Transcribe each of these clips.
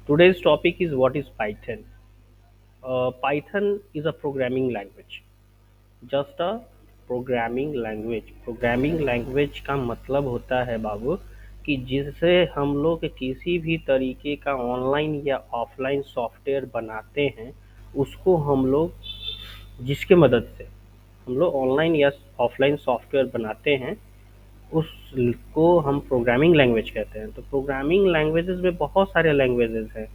Today's topic is what is Python. Python is a programming language. Just a programming language. Programming language का मतलब होता है बाबू कि जिससे हम लोग किसी भी तरीके का ऑनलाइन या ऑफलाइन सॉफ्टवेयर बनाते हैं, उसको हम लोग जिसके मदद से हम लोग ऑनलाइन या ऑफलाइन सॉफ्टवेयर बनाते हैं, उसको हम प्रोग्रामिंग लैंग्वेज कहते हैं। तो प्रोग्रामिंग लैंग्वेजेस में बहुत सारे लैंग्वेजेस हैं,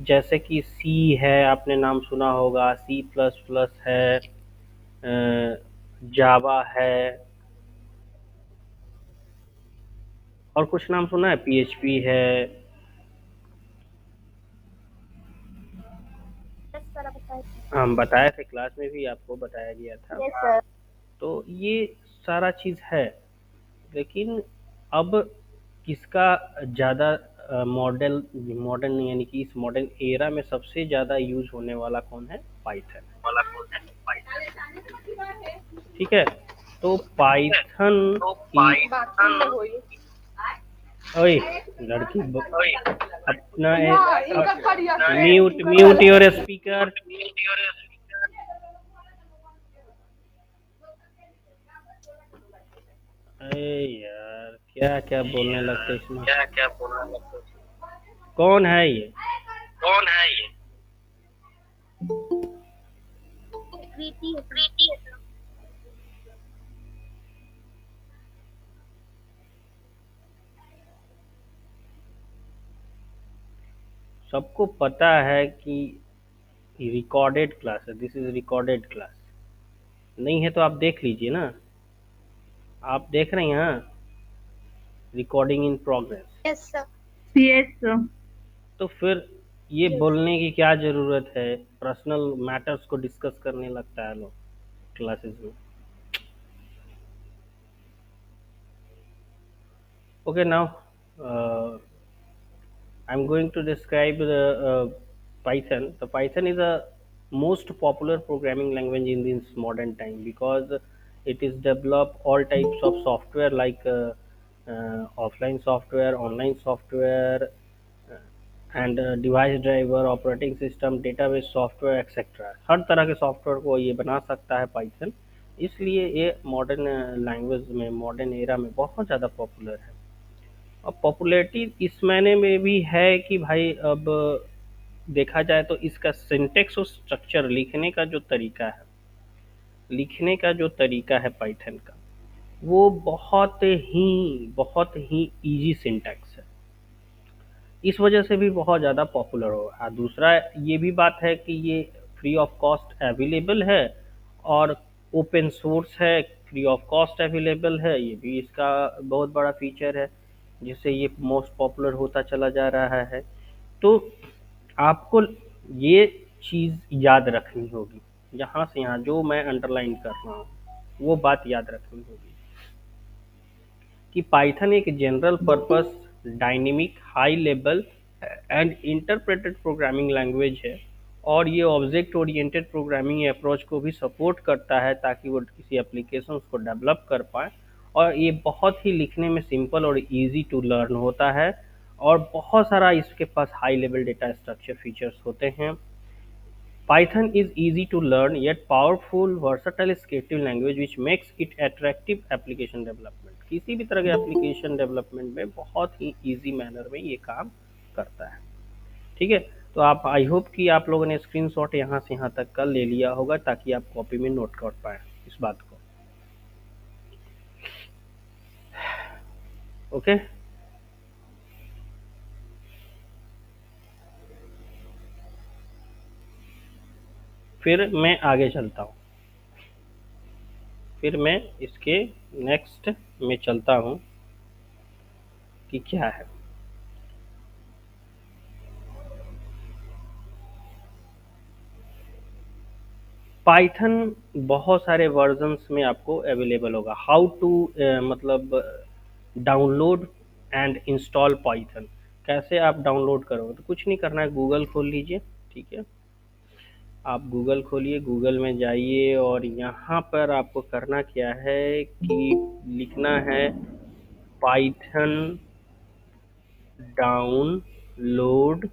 जैसे कि सी है, आपने नाम सुना होगा, सी प्लस प्लस है, जावा है, और कुछ नाम सुना है, पीएचपी है। हम बताए थे, क्लास में भी आपको बताया गया था। Yes sir. तो ये सारा चीज़ है, लेकिन अब किसका ज़्यादा मॉडल मॉडर्न, यानी कि इस मॉडर्न एरा में सबसे ज़्यादा यूज होने वाला कौन है? पाइथन वाला कौन है? ठीक है। तो पाइथन की ओए लड़की अपना म्यूट म्यूट योर स्पीकर। अरे यार, क्या क्या बोलने लगते इसमें। क्या क्या बोलने लगते? कौन है ये? कौन है ये? कृति। सबको पता है कि रिकॉर्डेड क्लास है, दिस इज रिकॉर्डेड क्लास। नहीं है तो आप देख लीजिए ना, आप देख रहे हैं यहाँ, recording in progress. Yes sir. Yes sir. तो फिर ये बोलने की क्या ज़रूरत है? पर्सनल मैटर्स को डिस्कस करने लगता है लोग क्लासेस में। Okay, now I'm going to describe the Python. The Python is a most popular programming language in this modern time because it is develop all types of software like offline software, online software, uh, and device driver, operating system, database software etcetera. हर तरह के software को ये बना सकता है Python. इसलिए ये मॉडर्न लैंग्वेज में, मॉडर्न एरा में बहुत ज़्यादा पॉपुलर है। अब पॉपुलैरिटी इस मायने में भी है कि भाई अब देखा जाए तो इसका सिंटेक्स और स्ट्रक्चर, लिखने का जो तरीका है पाइथन का, वो बहुत ही इजी सिंटैक्स है। इस वजह से भी बहुत ज़्यादा पॉपुलर हो। और दूसरा ये भी बात है कि ये फ्री ऑफ कॉस्ट अवेलेबल है, और ओपन सोर्स है, फ्री ऑफ कॉस्ट अवेलेबल है, ये भी इसका बहुत बड़ा फीचर है, जिससे ये मोस्ट पॉपुलर होता चला जा रहा है। तो आपको ये चीज़ याद रखनी होगी, यहाँ से यहाँ जो मैं अंडरलाइन कर रहा हूँ वो बात याद रखनी होगी कि पाइथन एक general purpose, dynamic, high level and interpreted programming language है, और ये ऑब्जेक्ट ओरिएंटेड प्रोग्रामिंग अप्रोच को भी सपोर्ट करता है ताकि वो किसी एप्लीकेशंस को डेवलप कर पाए। और ये बहुत ही लिखने में सिंपल और इजी टू लर्न होता है, और बहुत सारा इसके पास high level data structure features होते हैं। Python is easy to learn yet powerful, versatile scripting language which makes it attractive application development। किसी भी तरह के एप्लीकेशन डेवलपमेंट में बहुत ही इजी मैनर में ये काम करता है। ठीक है। तो आप, आई होप कि आप लोगों ने स्क्रीनशॉट यहाँ से यहाँ तक का ले लिया होगा ताकि आप कॉपी में नोट कर पाए इस बात को। ओके। फिर मैं आगे चलता हूँ, फिर मैं इसके नेक्स्ट में चलता हूँ कि क्या है। पाइथन बहुत सारे वर्जन्स में आपको अवेलेबल होगा। हाउ टू मतलब डाउनलोड एंड इंस्टॉल पाइथन, कैसे आप डाउनलोड करोगे? तो कुछ नहीं करना है, गूगल खोल लीजिए। ठीक है, आप गूगल खोलिए, गूगल में जाइए, और यहाँ पर आपको करना क्या है कि लिखना है पाइथन डाउनलोड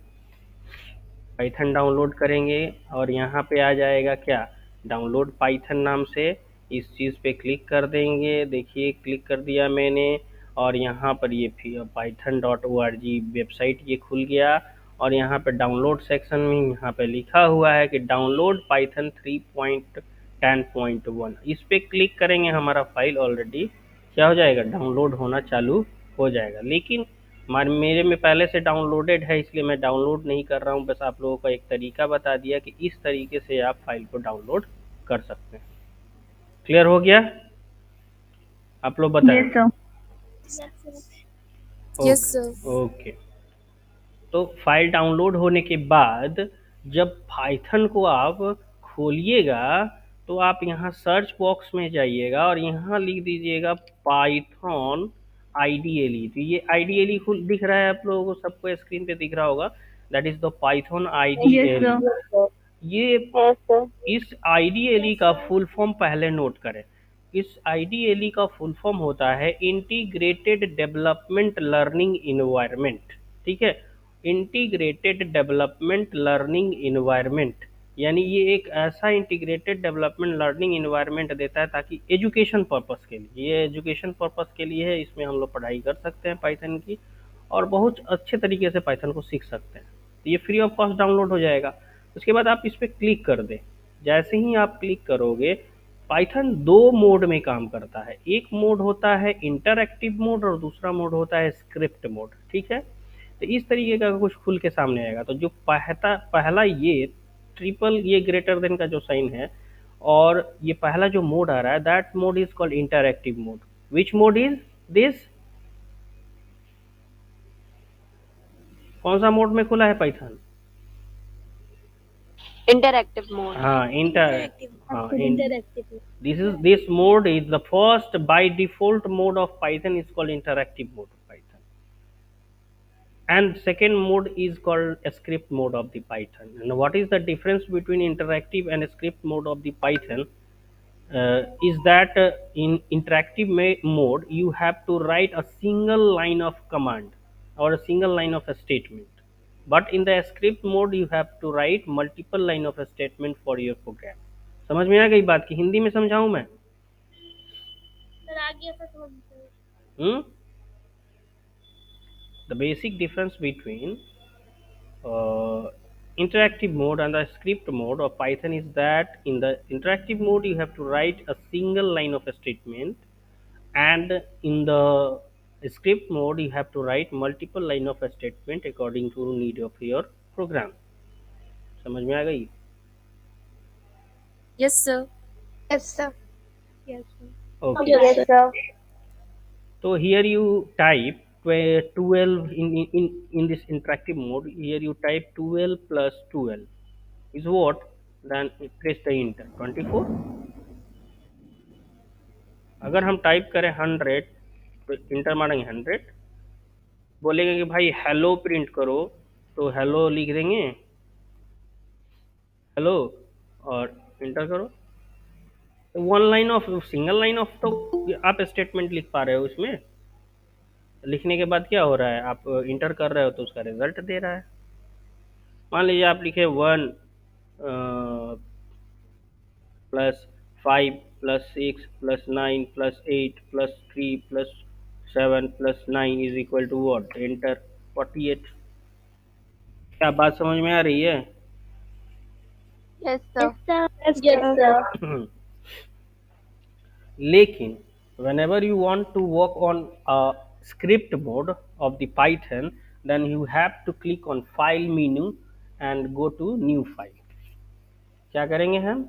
पाइथन डाउनलोड करेंगे और यहाँ पे आ जाएगा क्या, डाउनलोड पाइथन नाम से। इस चीज़ पे क्लिक कर देंगे, देखिए क्लिक कर दिया मैंने, और यहाँ पर ये python.org वेबसाइट ये खुल गया। और यहाँ पे डाउनलोड सेक्शन में यहाँ पे लिखा हुआ है कि डाउनलोड पाइथन 3.10.1, इस पे क्लिक करेंगे, हमारा फाइल ऑलरेडी क्या हो जाएगा, डाउनलोड होना चालू हो जाएगा। लेकिन मेरे में पहले से डाउनलोडेड है, इसलिए मैं डाउनलोड नहीं कर रहा हूँ, बस आप लोगों को एक तरीका बता दिया कि इस तरीके से आप फाइल को डाउनलोड कर सकते हैं। क्लियर हो गया, आप लोग बताएं। Yes, sir. Yes, sir. Yes, okay sir. Okay. तो फाइल डाउनलोड होने के बाद जब पाइथन को आप खोलिएगा, तो आप यहाँ सर्च बॉक्स में जाइएगा और यहाँ लिख दीजिएगा पाइथन आईडीएलई। तो ये आईडीएलई खुल दिख रहा है आप लोगों को, सबको स्क्रीन पे दिख रहा होगा, that is the Python Yes, IDLE. sir. ये इस आईडीएलई का फुल फॉर्म पहले नोट करें। इस आईडीएलई का फुल फॉर्म होता है इंटीग्रेटेड डेवलपमेंट लर्निंग इन्वायरमेंट। ठीक है, इंटीग्रेटेड डेवलपमेंट लर्निंग इन्वायरमेंट, यानी ये एक ऐसा इंटीग्रेटेड डेवलपमेंट लर्निंग इन्वायरमेंट देता है ताकि एजुकेशन पर्पस के लिए, ये एजुकेशन पर्पस के लिए है, इसमें हम लोग पढ़ाई कर सकते हैं पाइथन की, और बहुत अच्छे तरीके से पाइथन को सीख सकते हैं। तो ये फ्री ऑफ कॉस्ट डाउनलोड हो जाएगा। उसके बाद आप इस पर क्लिक कर दें। जैसे ही आप क्लिक करोगे, पाइथन दो मोड में काम करता है, एक मोड होता है इंटरएक्टिव मोड और दूसरा मोड होता है स्क्रिप्ट मोड। ठीक है, तो इस तरीके का कुछ खुल के सामने आएगा। तो जो पहला ये ट्रिपल ये ग्रेटर देन का जो साइन है, और ये पहला जो मोड आ रहा है, that mode is called interactive mode. Which mode is this, कौन सा मोड में खुला है पाइथन? Interactive mode. हाँ इंटर, हाँ Interactive. this mode is the first by default mode of Python is called interactive mode of Python, and second mode is called a script mode of the Python. And what is the difference between interactive and script mode of the Python? Is that in interactive mode you have to write a single line of command or a single line of a statement, but in the script mode you have to write multiple line of a statement for your program. समझ में आ गई बात की हिंदी में समझाऊं मैं? Sir आगे ऐसा समझ Hmm? The basic difference between uh, interactive mode and the script mode of Python is that in the interactive mode you have to write a single line of a statement, and in the script mode you have to write multiple line of a statement according to need of your program. समझ में आ गई? Yes, sir. Yes, sir. Yes, sir. Okay. Yes, sir. So here you type 12 in this interactive mode. Here you type 12 plus 12 is what? Then press the enter 24। अगर हम type करें 100 तो inter मारेंगे 100, बोलेंगे कि भाई हेलो प्रिंट करो, तो हेलो लिख देंगे, हेलो, और इंटर करो। One line of, single line of तो आप स्टेटमेंट लिख पा रहे हो, उसमें लिखने के बाद क्या हो रहा है, आप इंटर कर रहे हो तो उसका रिजल्ट दे रहा है। मान लीजिए आप लिखे 1 plus 5 plus 6 plus 9 plus 8 plus 3 plus 7 plus 9 is equal to what, enter 48। क्या बात समझ में आ रही है? Yes, sir. Yes, sir. Yes, sir. लेकिन whenever you want to work on a script mode of the Python, then you have to click on file menu and go to new file। क्या करेंगे हम,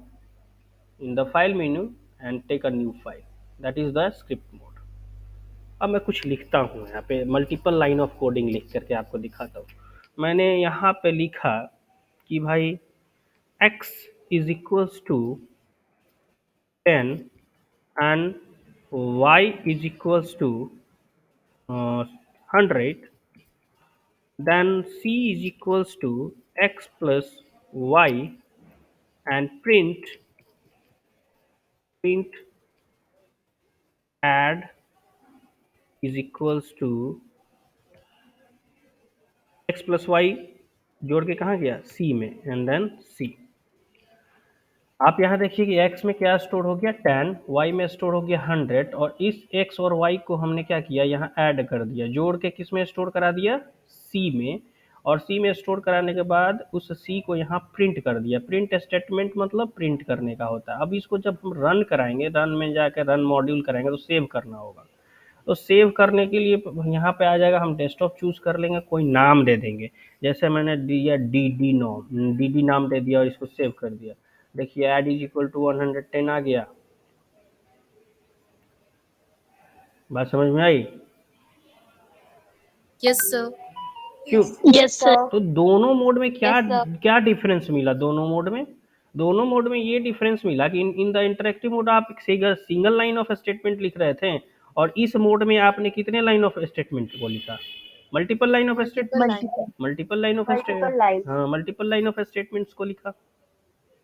in the file menu and take a new file, that is the script mode। अब मैं कुछ लिखता हूँ यहाँ पे, मल्टीपल लाइन ऑफ कोडिंग लिख करके आपको दिखाता हूँ। मैंने यहाँ पे लिखा कि भाई x is equals to 10 and y is equals to 100, then c is equals to x plus y, and print add is equals to x plus y जोड़ के कहाँ गया, सी में, एंड देन सी। आप यहाँ देखिए कि x में क्या स्टोर हो गया 10, y में स्टोर हो गया 100, और इस x और y को हमने क्या किया, यहाँ ऐड कर दिया, जोड़ के किस में स्टोर करा दिया, c में, और c में स्टोर कराने के बाद उस c को यहाँ प्रिंट कर दिया। प्रिंट स्टेटमेंट मतलब प्रिंट करने का होता है। अब इसको जब हम रन कराएंगे, रन में जाकर रन मॉड्यूल कराएंगे तो सेव करना होगा। तो सेव करने के लिए यहाँ पे आ जाएगा, हम डेस्कटॉप चूज कर लेंगे, कोई नाम दे देंगे, जैसे मैंने दिया डी नाम दे दिया और इसको सेव कर दिया। देखिए ऐड इज इक्वल टू 110 आ गया। बात समझ में आई? Yes, sir. क्यों? Yes, sir. तो दोनों मोड में क्या Yes, sir. क्या डिफरेंस मिला? दोनों मोड में ये डिफरेंस मिला कि इन द इंटरेक्टिव मोड आप सिंगल लाइन ऑफ स्टेटमेंट लिख रहे थे, और इस मोड में आपने कितने लाइन ऑफ स्टेटमेंट को लिखा, multiple line of statement, multiple line of Multiple lines. हाँ, मल्टीपल लाइन ऑफ स्टेटमेंट्स को लिखा।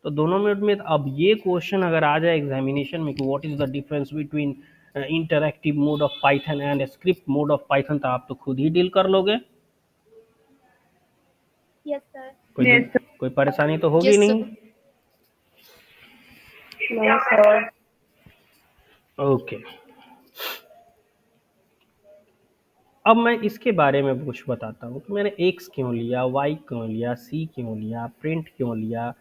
तो दोनों मोड में अब ये क्वेश्चन अगर आ जाए एग्जामिनेशन में कि what is the difference between interactive mode of Python and script mode of Python, तो आप तो खुद ही डील कर लोगे। Yes, sir. कोई परेशानी तो होगी Yes, नहीं। sir. No, sir. ओके, अब मैं इसके बारे में कुछ बताता हूँ कि मैंने x क्यों लिया, y क्यों लिया, c क्यों लिया, प्रिंट क्यों लिया,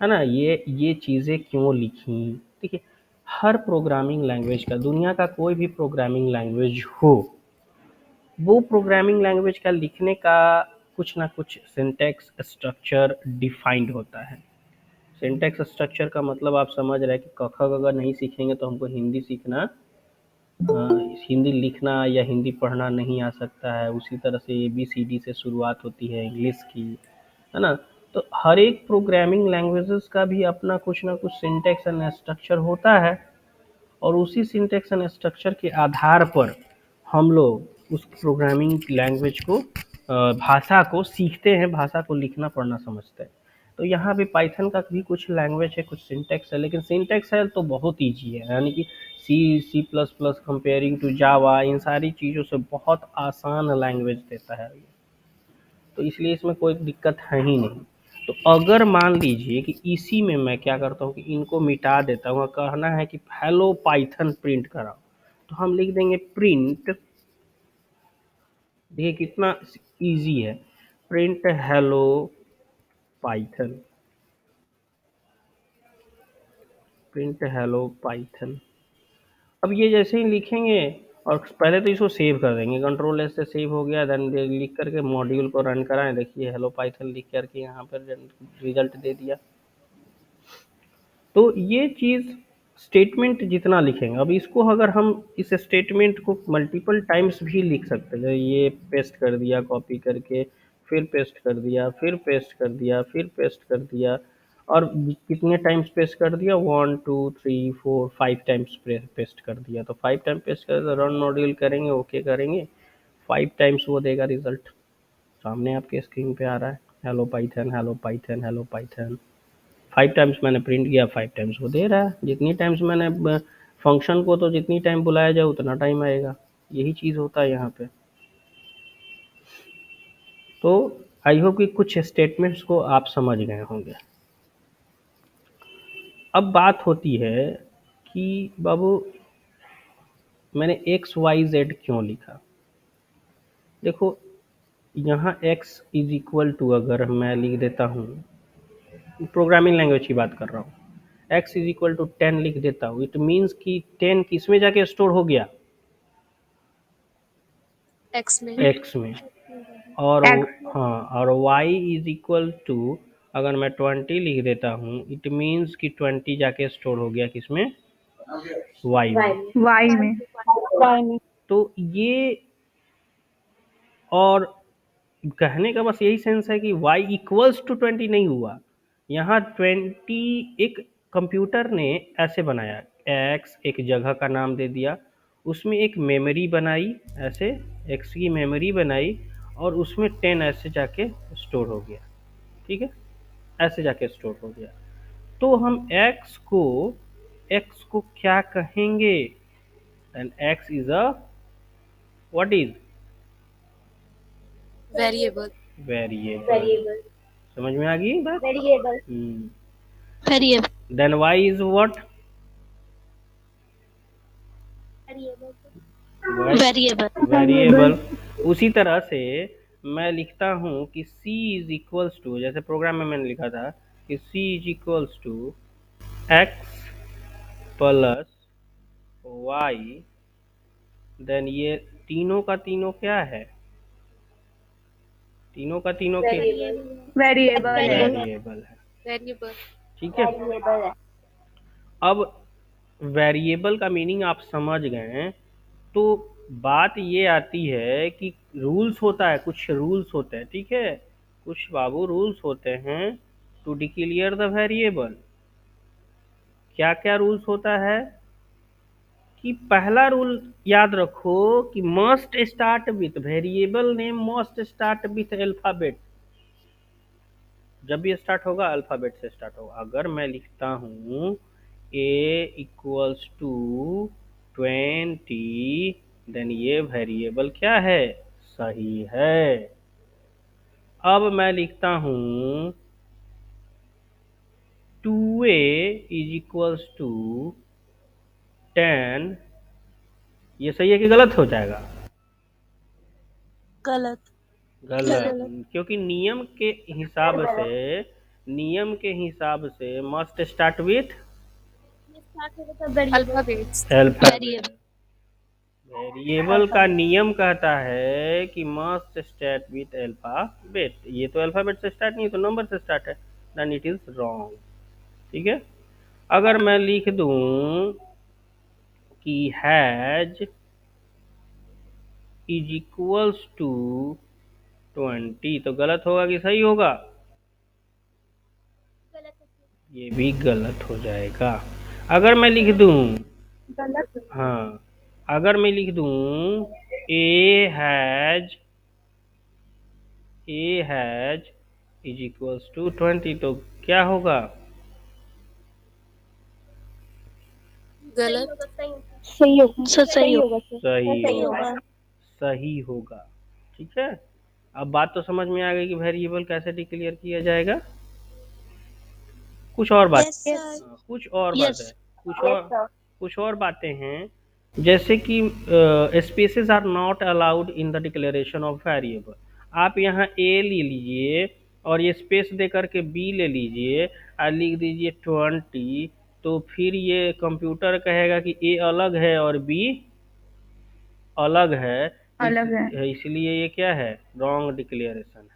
है ना, ये चीज़ें क्यों लिखी। देखिए, हर प्रोग्रामिंग लैंग्वेज का, दुनिया का कोई भी प्रोग्रामिंग लैंग्वेज हो, वो प्रोग्रामिंग लैंग्वेज का लिखने का कुछ ना कुछ सिंटैक्स स्ट्रक्चर डिफाइंड होता है। सिंटैक्स स्ट्रक्चर का मतलब आप समझ रहे हैं कि क ख ग घ नहीं सीखेंगे तो हमको हिंदी सीखना, हिंदी लिखना या हिंदी पढ़ना नहीं आ सकता है। उसी तरह से ABCD से शुरुआत होती है इंग्लिश की, है ना। तो हर एक प्रोग्रामिंग लैंग्वेजेस का भी अपना कुछ ना कुछ सिंटैक्स एंड स्ट्रक्चर होता है, और उसी सिंटैक्स एंड स्ट्रक्चर के आधार पर हम लोग उस प्रोग्रामिंग लैंग्वेज को, भाषा को सीखते हैं, भाषा को लिखना पढ़ना समझते हैं। तो यहाँ भी पाइथन का भी कुछ लैंग्वेज है, कुछ सिंटैक्स है, लेकिन सिंटैक्स है तो बहुत ईजी है, यानी कि C plus plus comparing to Java, इन सारी चीज़ों से बहुत आसान लैंग्वेज देता है, तो इसलिए इसमें कोई दिक्कत है ही नहीं। तो अगर मान लीजिए कि इसी में मैं क्या करता हूँ कि इनको मिटा देता हूँ, कहना है कि हेलो पाइथन प्रिंट कराओ, तो हम लिख देंगे प्रिंट, देखिए कितना इजी है, print hello Python, print hello Python. अब ये जैसे ही लिखेंगे, और पहले तो इसको सेव कर देंगे, कंट्रोल एस से सेव हो गया, देन लिख करके मॉड्यूल को रन कराएं, देखिए हेलो पाइथन लिख करके यहाँ पर रिजल्ट दे दिया। तो ये चीज़ स्टेटमेंट जितना लिखेंगे, अब इसको अगर हम इस स्टेटमेंट को मल्टीपल टाइम्स भी लिख सकते हैं, ये पेस्ट कर दिया कॉपी करके, फिर पेस्ट कर दिया, फिर पेस्ट कर दिया, फिर पेस्ट कर दिया, और कितने टाइम्स पेस्ट कर दिया, 1 2 3 4 5 टाइम्स पेस्ट कर दिया। तो 5 टाइम पेस्ट कर दिया, रन मॉड्यूल करेंगे, ओके करेंगे, 5 टाइम्स वो देगा रिजल्ट, सामने आपके स्क्रीन पे आ रहा है, hello Python hello Python hello Python. 5 times मैंने प्रिंट किया, 5 टाइम्स वो दे रहा है। जितनी टाइम्स मैंने फंक्शन को, तो जितनी टाइम बुलाया जाए उतना टाइम आएगा, यही चीज़ होता है यहाँ पे। तो आई होप कि कुछ स्टेटमेंट्स को आप समझ गए होंगे। अब बात होती है कि बाबू मैंने XYZ क्यों लिखा। देखो, यहाँ x इज इक्वल टू, अगर मैं लिख देता हूँ, प्रोग्रामिंग लैंग्वेज की बात कर रहा हूँ, x इज इक्वल टू 10 लिख देता हूँ, इट मीन्स कि 10 किस में जाके स्टोर हो गया, X में. x में, और हाँ, और y इज इक्वल टू, अगर मैं 20 लिख देता हूँ, इट मीन्स कि 20 जाके स्टोर हो गया किसमें, y में। वाई में। तो ये, और कहने का बस यही सेंस है कि y इक्वल्स टू 20 नहीं हुआ, यहाँ 20 एक कंप्यूटर ने ऐसे बनाया, x एक जगह का नाम दे दिया, उसमें एक मेमोरी बनाई, ऐसे x की मेमोरी बनाई, और उसमें 10 ऐसे जाके स्टोर हो गया, ठीक है, ऐसे जाके स्टोर हो गया। तो हम x को क्या कहेंगे, and x is a, what is, Variable. Variable. समझ में आ गई बात? Variable variable then y is what? Variable variable. उसी तरह से मैं लिखता हूँ कि c इज इक्वल्स टू, जैसे प्रोग्राम में मैंने लिखा था कि c is equals to x plus y, then ये तीनों का तीनों क्या है? तीनों का तीनों के वेरिएबल है। वेरिएबल है। वेरिएबल ठीक है, अब वेरिएबल का मीनिंग आप समझ गए, तो बात ये आती है कि रूल्स होता है, कुछ रूल्स होते हैं, ठीक है, कुछ बाबू रूल्स होते हैं टू डिक्लेयर द वेरिएबल। क्या क्या रूल्स होता है? कि पहला रूल याद रखो कि must start with variable name, must start with alphabet. जब भी स्टार्ट होगा अल्फाबेट से स्टार्ट होगा। अगर मैं लिखता हूँ a इक्वल्स टू 20, देन ये वेरिएबल क्या है? सही है। अब मैं लिखता हूँ 2a इज इक्वल्स टू 10, ये सही है कि गलत हो जाएगा? गलत गलत, क्योंकि नियम के हिसाब से must start with alphabets alphabet. Variable का नियम कहता है कि मस्ट स्टार्ट विथ अल्फाबेट। ये तो अल्फाबेट से स्टार्ट नहीं, तो नंबर से स्टार्ट है, देन इट इज रॉन्ग। ठीक है, अगर मैं लिख दूं कि हैज इज इक्वल्स टू 20, तो गलत होगा कि सही होगा? ये भी गलत हो जाएगा। अगर मैं लिख दूं, हाँ, अगर मैं लिख दूं a has is equals to 20, तो क्या होगा? गलत सही होगा। सही होगा सही होगा। सही होगा। ठीक है, अब बात तो समझ में आ गई कि वेरिएबल कैसे डिक्लेयर किया जाएगा। कुछ और बात, कुछ और बात है, कुछ और बातें हैं, जैसे कि spaces are not allowed in the declaration of variable. आप यहाँ ए ले लीजिए और ये स्पेस दे करके बी ले लीजिए और लिख दीजिए 20, तो फिर ये कंप्यूटर कहेगा कि ए अलग है और बी अलग है, इसलिए ये क्या है? रॉन्ग डिक्लेरेशन है,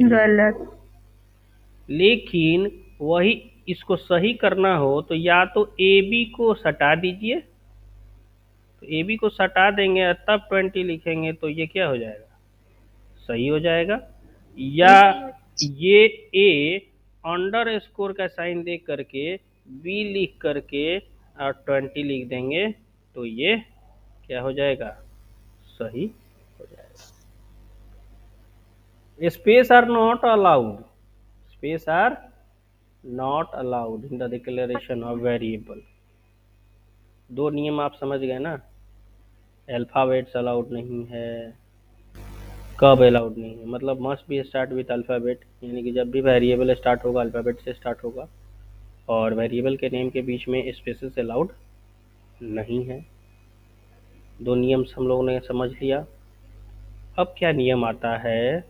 गलत। लेकिन वही इसको सही करना हो तो या तो ए बी को सटा दीजिए, तो ए बी को सटा देंगे और तब 20 लिखेंगे, तो ये क्या हो जाएगा? सही हो जाएगा। या ये ए अंडर स्कोर का साइन दे करके बी लिख करके और 20 लिख देंगे, तो ये क्या हो जाएगा? सही हो जाएगा। Space are not allowed, space are not allowed in the declaration of variable. दो नियम आप समझ गए ना? अल्फाबेट्स अलाउड नहीं है, कब अलाउड नहीं है, मतलब must be start with alphabet, यानी कि जब भी वेरिएबल स्टार्ट होगा अल्फाबेट से स्टार्ट होगा, और वेरिएबल के नेम के बीच में स्पेसेस अलाउड नहीं है। दो नियम हम लोगों ने समझ लिया। अब क्या नियम आता है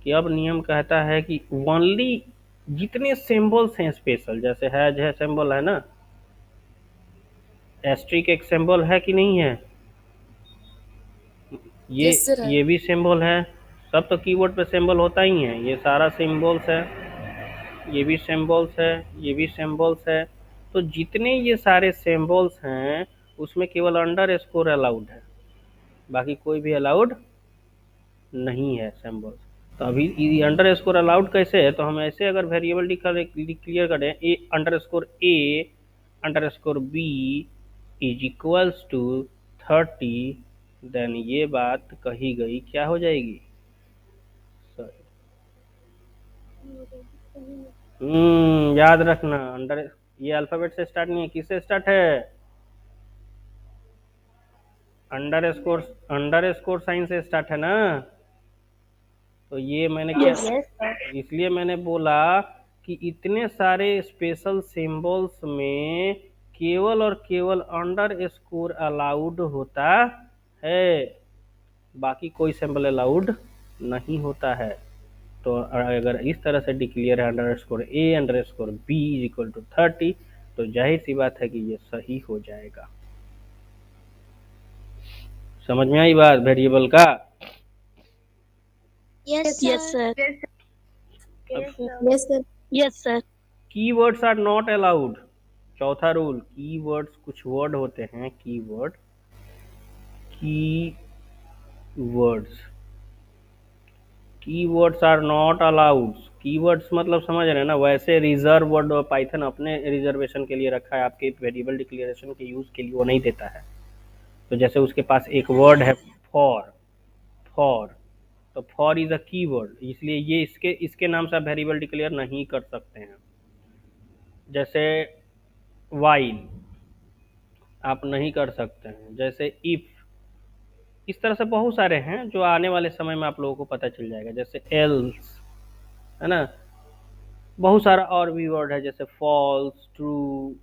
कि अब नियम कहता है कि ओनली जितने सिंबल्स हैं स्पेशल, जैसे हैज है सिंबल है ना, एस्ट्रिक एक सिंबल है कि नहीं है? ये Yes, sir, है। ये भी सिंबल है। सब तो कीबोर्ड पे सिंबल होता ही है, ये सारा सिंबल्स है, ये भी सिंबल्स है, ये भी सिंबल्स है। तो जितने ये सारे सिंबल्स हैं उसमें केवल अंडर स्कोर अलाउड है, बाकी कोई भी अलाउड नहीं है सिंबल्स। तो अभी अंडर स्कोर अलाउड कैसे है? तो हम ऐसे अगर वेरिएबल डिक्लेयर करें A underscore B is equals to 30, then ये बात कही गई क्या हो जाएगी? सही। याद रखना, ये अल्फाबेट से स्टार्ट नहीं है, किससे स्टार्ट है? अंडर स्कोर साइन से स्टार्ट है ना? तो ये मैंने क्या इसलिए मैंने बोला कि इतने सारे स्पेशल सिंबल्स में केवल और केवल अंडर स्कोर अलाउड होता है, बाकी कोई सिंबल अलाउड नहीं होता है। तो अगर इस तरह से डिक्लेयर है underscore a underscore B is equal to 30, तो जाहिर सी बात है कि ये सही हो जाएगा। समझ में आई बात वेरिएबल का? Yes, sir. Yes, sir. Yes, sir. Keywords are not allowed. चौथा रूल, कीवर्ड्स, कुछ वर्ड होते हैं keyword, keywords are not allowed. Keywords मतलब समझ रहे हैं ना, वैसे रिजर्व वर्ड पाइथन अपने रिजर्वेशन के लिए रखा है, आपके वेरिएबल डिक्लेरेशन के यूज के लिए वो नहीं देता है। तो जैसे उसके पास एक वर्ड है फॉर, तो फॉर इज अ कीवर्ड, इसलिए ये इसके नाम से आप वेरिएबल डिक्लेयर नहीं कर सकते हैं। जैसे वाइल आप नहीं कर सकते हैं, जैसे इफ, इस तरह से बहुत सारे हैं जो आने वाले समय में आप लोगों को पता चल जाएगा। जैसे एल्स, है ना, बहुत सारा और भी वर्ड है जैसे फॉल्स, ट्रू,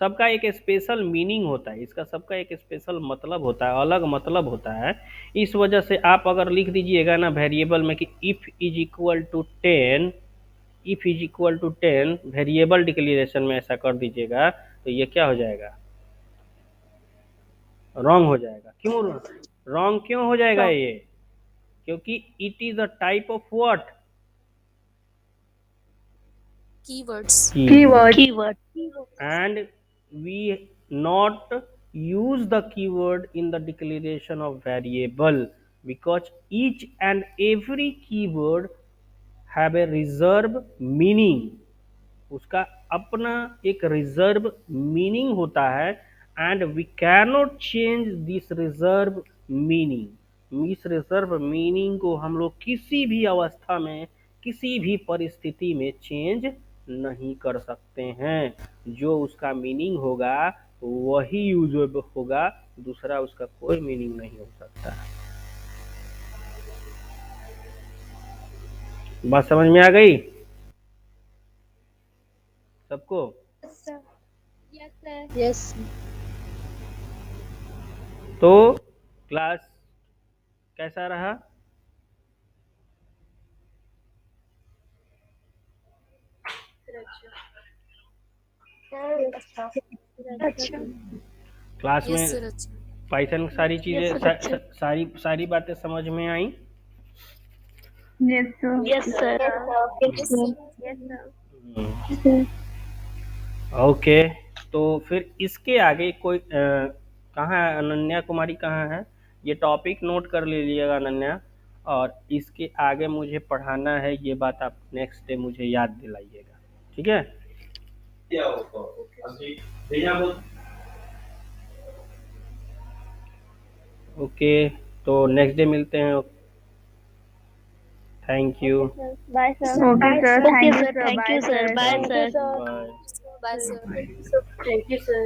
सबका एक स्पेशल मीनिंग होता है, इसका सबका एक स्पेशल मतलब होता है, अलग मतलब होता है। इस वजह से आप अगर लिख दीजिएगा ना वेरिएबल में कि if is equal to 10 variable declaration में ऐसा कर दीजिएगा, तो ये क्या हो जाएगा, रॉन्ग हो जाएगा। क्यों रॉन्ग क्यों हो जाएगा ये? क्योंकि it is a type of what, Keywords. Keyword. and we not use the keyword in the declaration of variable, because each and every keyword have a reserve meaning, उसका अपना एक रिजर्व मीनिंग होता है, and we cannot change this reserve meaning. इस reserve meaning को हम लोग किसी भी अवस्था में, किसी भी परिस्थिति में चेंज नहीं कर सकते हैं। जो उसका मीनिंग होगा वही यूजेबल होगा, दूसरा उसका कोई मीनिंग नहीं हो सकता। बात समझ में आ गई सबको? Yes, sir. Yes. तो क्लास कैसा रहा? अच्छा। क्लास Yes, में sir. अच्छा. पाइथन सारी चीजें Yes, sir. सारी बातें समझ में आई? Yes, sir. Yes, sir. Yes, sir. Okay, तो फिर इसके आगे कोई कहाँ है? अनन्या कुमारी कहाँ है? ये टॉपिक नोट कर लीजिएगा अनन्या, और इसके आगे मुझे पढ़ाना है, ये बात आप नेक्स्ट डे मुझे याद दिलाइएगा, ठीक है? ओके, तो नेक्स्ट डे मिलते हैं। Thank you. Bye, sir. Okay, sir. Okay, Thank you, sir. sir. Thank Bye, you, sir. sir. Bye, sir. Bye. Bye, sir. Thank you, sir.